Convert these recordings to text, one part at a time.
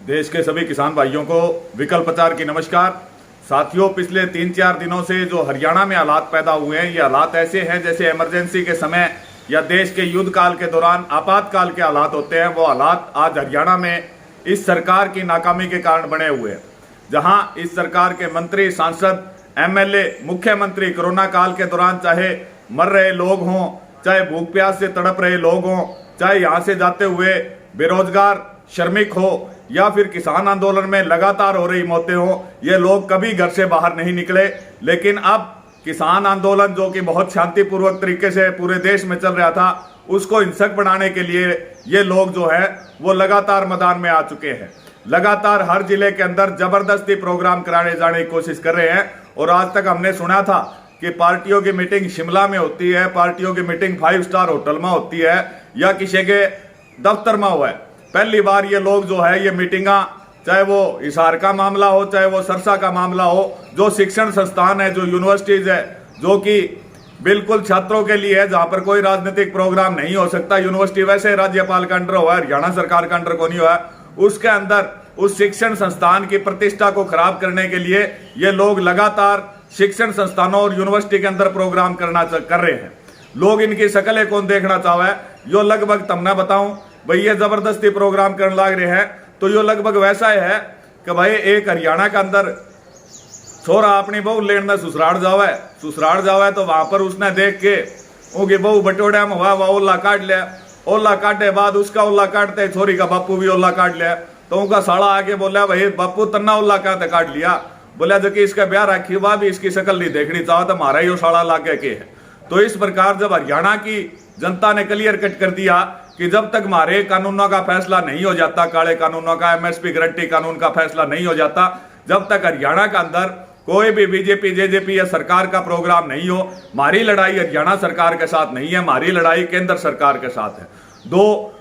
देश के सभी किसान भाइयों को विकल्प प्रचार की नमस्कार। साथियों, पिछले 3-4 दिनों से जो हरियाणा में हालात पैदा हुए हैं, ये हालात ऐसे हैं जैसे इमरजेंसी के समय या देश के युद्ध काल के दौरान आपातकाल के हालात होते हैं। वो हालात आज हरियाणा में इस सरकार की नाकामी के कारण बने हुए हैं, जहां इस सरकार के मंत्री, सांसद, एमएलए, मुख्यमंत्री कोरोना काल के दौरान चाहे मर रहे लोग हों, चाहे भूख प्यास से तड़प रहे लोग हों, चाहे यहाँ से जाते हुए बेरोजगार श्रमिक हो या फिर किसान आंदोलन में लगातार हो रही मौतें हो, ये लोग कभी घर से बाहर नहीं निकले। लेकिन अब किसान आंदोलन जो कि बहुत शांतिपूर्वक तरीके से पूरे देश में चल रहा था, उसको हिंसक बनाने के लिए ये लोग जो है वो लगातार मैदान में आ चुके हैं। लगातार हर जिले के अंदर जबरदस्ती प्रोग्राम कराने जाने की कोशिश कर रहे हैं। और आज तक हमने सुना था कि पार्टियों की मीटिंग शिमला में होती है, पार्टियों की मीटिंग 5 स्टार होटल में होती है या किसी के दफ्तर में हुआ है। पहली बार ये लोग जो है ये मीटिंगा, चाहे वो हिसार का मामला हो, चाहे वो सरसा का मामला हो, जो शिक्षण संस्थान है, जो यूनिवर्सिटीज है, जो कि बिल्कुल छात्रों के लिए है, जहां पर कोई राजनीतिक प्रोग्राम नहीं हो सकता। यूनिवर्सिटी वैसे राज्यपाल का अंडर हुआ है, हरियाणा सरकार का अंडर को नहीं हुआ है। उसके अंदर उस शिक्षण संस्थान की प्रतिष्ठा को खराब करने के लिए ये लोग लगातार शिक्षण संस्थानों और यूनिवर्सिटी के अंदर प्रोग्राम कर रहे हैं। लोग इनकी शक्लें कौन देखना चाहे है, यो लगभग तमना बताऊं भाई, ये जबरदस्ती प्रोग्राम करने लग रहे हैं। तो यो लगभग वैसा है कि भाई एक हरियाणा के अंदर छोरा अपनी बहू लेने ससुराल जावे तो वहां पर उसने देख के उनकी बहू बटोड़ा में हुआ, वह ओला काट लिया। ओला काटे बाद उसका ओला काटते छोरी का बापू भी ओला काट लिया। तो उनका साला आके बोला, भाई बापू तन्ना ओला कहते काट लिया। बोला जो कि इसका ब्याह रखी वह भी इसकी शक्ल नहीं देखनी चाहो तो हमारा ही साला लागे के है। तो इस प्रकार जब हरियाणा की जनता ने क्लियर कट कर दिया कि जब तक हमारे कानूनों का फैसला नहीं हो जाता, काले कानूनों का, एमएसपी गारंटी कानून का फैसला नहीं हो जाता, जब तक हरियाणा के अंदर कोई भी बीजेपी, जेजेपी या सरकार का प्रोग्राम नहीं हो, हमारी लड़ाई हरियाणा सरकार के साथ नहीं है, हमारी लड़ाई केंद्र सरकार के साथ है। दो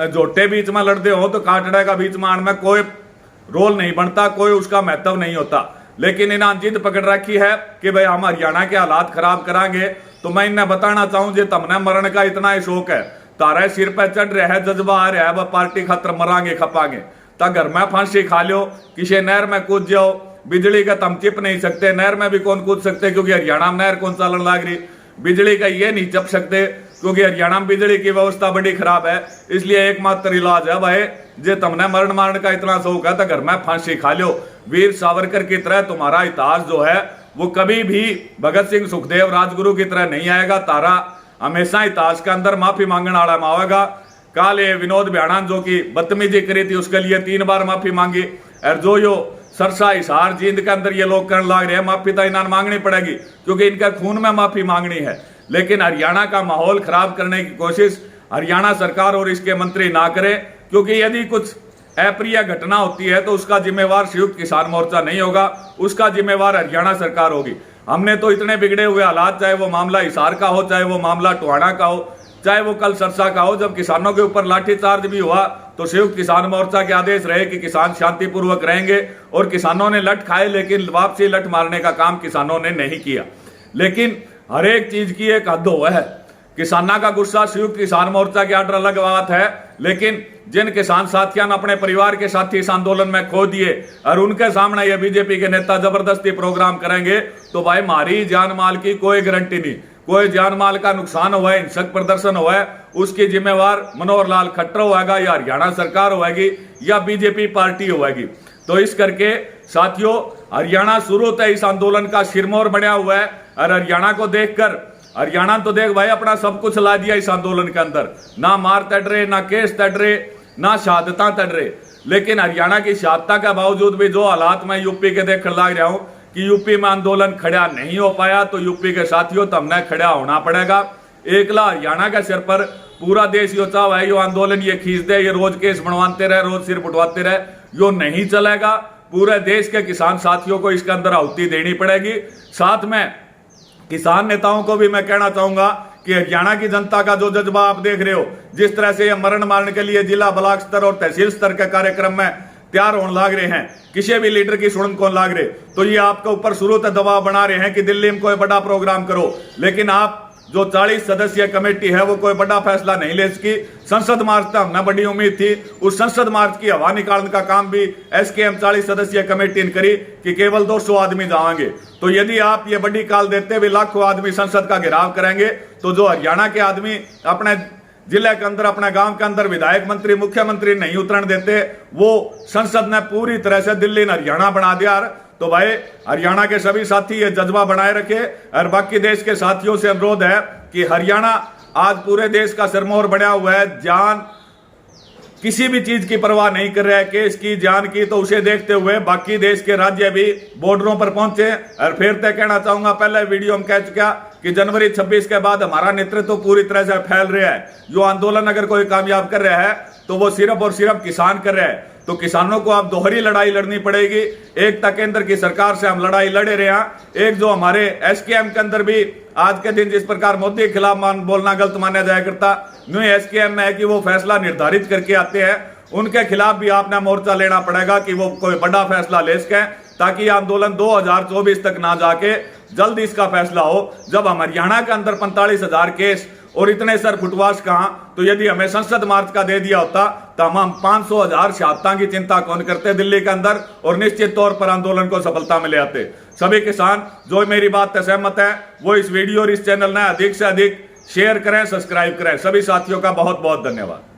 जोटे बीच में लड़ते हो तो काटड़े का बीच में आने में कोई रोल नहीं बनता, कोई उसका महत्व नहीं होता। लेकिन इन्हें जिद पकड़ रखी है कि भाई हम हरियाणा के हालात खराब करांगे। तो मैं इन्हें बताना चाहूं, जो तमने मरण का इतना ही शौक है, तारे सिर पे चढ़ रहे है, जज्बा आ रहा है, वह पार्टी खतर मरांगे खपांगे, ता घर में फांसी खा लो, किसी नहर में कूद जाओ। बिजली का तम चिप नहीं सकते, नहर में भी कौन कूद सकते क्योंकि हरियाणा में नहर कौन चलन लग रही। बिजली का ये नहीं चप सकते क्योंकि हरियाणा में बिजली की व्यवस्था बड़ी खराब है। इसलिए एकमात्र इलाज है भाई, जे तुमने मरण मारने का इतना शौक है तो घर में फांसी खा लो। वीर सावरकर की तरह तुम्हारा इतिहास जो है वो कभी भी भगत सिंह, सुखदेव, राजगुरु की तरह नहीं आएगा। तारा हमेशा इतिहास के अंदर माफी मांगने वाला में आएगा। कल ये विनोद बिहाड़ान जो की बदतमीजी करी थी उसके लिए 3 बार माफी मांगी। और जो यो सरसा, हिसार, जींद के अंदर ये लोग करने लग रहे हैं, माफी तो इन्हें मांगनी पड़ेगी क्योंकि इनका खून में माफी मांगनी है। लेकिन हरियाणा का माहौल खराब करने की कोशिश हरियाणा सरकार और इसके मंत्री ना करें, क्योंकि यदि कुछ अप्रिय घटना होती है तो उसका जिम्मेवार संयुक्त किसान मोर्चा नहीं होगा, उसका जिम्मेवार हरियाणा सरकार होगी। हमने तो इतने बिगड़े हुए हालात, चाहे वो मामला हिसार का हो, चाहे वो मामला टोहाना का हो, चाहे वो कल सरसा का हो, जब किसानों के ऊपर लाठीचार्ज भी हुआ तो संयुक्त किसान मोर्चा के आदेश रहे कि किसान शांतिपूर्वक रहेंगे और किसानों ने लठ खाए, लेकिन वापसी लठ मारने का काम किसानों ने नहीं किया। लेकिन हर एक चीज की एक हद हो है। किसाना का गुस्सा संयुक्त किसान मोर्चा की आर्डर अलग बात है, लेकिन जिन किसान साथियों ने अपने परिवार के साथी इस आंदोलन में खो दिए और उनके सामने ये बीजेपी के नेता जबरदस्ती प्रोग्राम करेंगे तो भाई हमारी जान माल की कोई गारंटी नहीं। कोई जान माल का नुकसान हुआ है, हिंसक प्रदर्शन हुआ है, उसकी जिम्मेवार मनोहर लाल खट्टर होगा या हरियाणा सरकार होगी या बीजेपी पार्टी होगी। तो इस करके साथियों, हरियाणा शुरू से इस आंदोलन का सिरमौर बना हुआ है और हरियाणा को देखकर, हरियाणा तो देख भाई अपना सब कुछ ला दिया इस आंदोलन के अंदर, ना मार तड़ रहे, ना केस तड़ रहे, ना शहादता तड़ रहे। लेकिन हरियाणा की शहादता के बावजूद भी जो हालात में यूपी के देख लग रहा हूं कि यूपी में आंदोलन खड़ा नहीं हो पाया, तो यूपी के साथियों तो हमने खड़ा होना पड़ेगा। एकला हरियाणा के सिर पर पूरा देश यो चाह है यो आंदोलन ये खींच दे, ये रोज केस बनवाते रहे, रोज सिर बुटवाते रहे, यो नहीं चलेगा। पूरे देश के किसान साथियों को इसके अंदर आहुति देनी पड़ेगी। साथ में किसान नेताओं को भी मैं कहना चाहूंगा कि हरियाणा की जनता का जो जज्बा आप देख रहे हो, जिस तरह से ये मरण मारने के लिए जिला, ब्लॉक स्तर और तहसील स्तर के कार्यक्रम में तैयार होने लग रहे हैं, किसी भी लीडर की सुन कौन लाग रहे, तो ये आपके ऊपर शुरू से दबाव बना रहे हैं कि दिल्ली में कोई बड़ा प्रोग्राम करो। लेकिन आप जो 40 सदस्यीय कमेटी है वो कोई बड़ा फैसला नहीं ले सकी। संसद मार्च तक हमने बड़ी उम्मीद थी, उस संसद मार्च की हवा निकालने का काम भी एसकेएम 40 सदस्यीय कमेटी ने करी कि केवल 200 आदमी जाएंगे। तो यदि आप ये बड़ी काल देते हुए लाखों आदमी संसद का घेराव करेंगे तो जो हरियाणा के आदमी अपने जिले के अंदर, अपने गांव के अंदर विधायक मंत्री मुख्यमंत्री नहीं उतरने देते, वो संसद ने पूरी तरह से दिल्ली ने हरियाणा बना दिया। तो भाई हरियाणा के सभी साथी ये जज्बा बनाए रखे और बाकी देश के साथियों से अनुरोध है कि हरियाणा आज पूरे देश का सिरमौर बना हुआ है, जान किसी भी चीज की परवाह नहीं कर रहा है, केस की जान की। तो उसे देखते हुए बाकी देश के राज्य भी बॉर्डरों पर पहुंचे। और फिर तय कहना चाहूंगा, पहले वीडियो में कह चुका कि जनवरी 26 के बाद हमारा नेतृत्व पूरी तरह से फैल रहा है। जो आंदोलन अगर कोई कामयाब कर रहा है तो वो सिर्फ और सिर्फ किसान कर रहे हैं। तो किसानों को अब दोहरी लड़ाई लड़नी पड़ेगी। एकता केंद्र की सरकार से हम लड़ाई लड़े रहे हैं। एक जो हमारे एसकेएम के अंदर भी आज के दिन जिस प्रकार मोदी के खिलाफ बोलना गलत माना जाया करता, न्यू एसकेएम में है कि वो फैसला निर्धारित करके आते हैं, उनके खिलाफ भी आपने मोर्चा लेना पड़ेगा कि वो कोई बड़ा फैसला ले सके, ताकि आंदोलन 2024 तक ना जाके जल्द इसका फैसला हो। जब हम हरियाणा के अंदर 45,000 केस और इतने सर फुटवास कहां, तो यदि हमें संसद मार्च का दे दिया होता तो हम 500,000 शहादता की चिंता कौन करते दिल्ली के अंदर, और निश्चित तौर पर आंदोलन को सफलता में ले आते। सभी किसान जो मेरी बात से सहमत है वो इस वीडियो और इस चैनल ने अधिक से अधिक शेयर करें, सब्सक्राइब करें। सभी साथियों का बहुत बहुत धन्यवाद।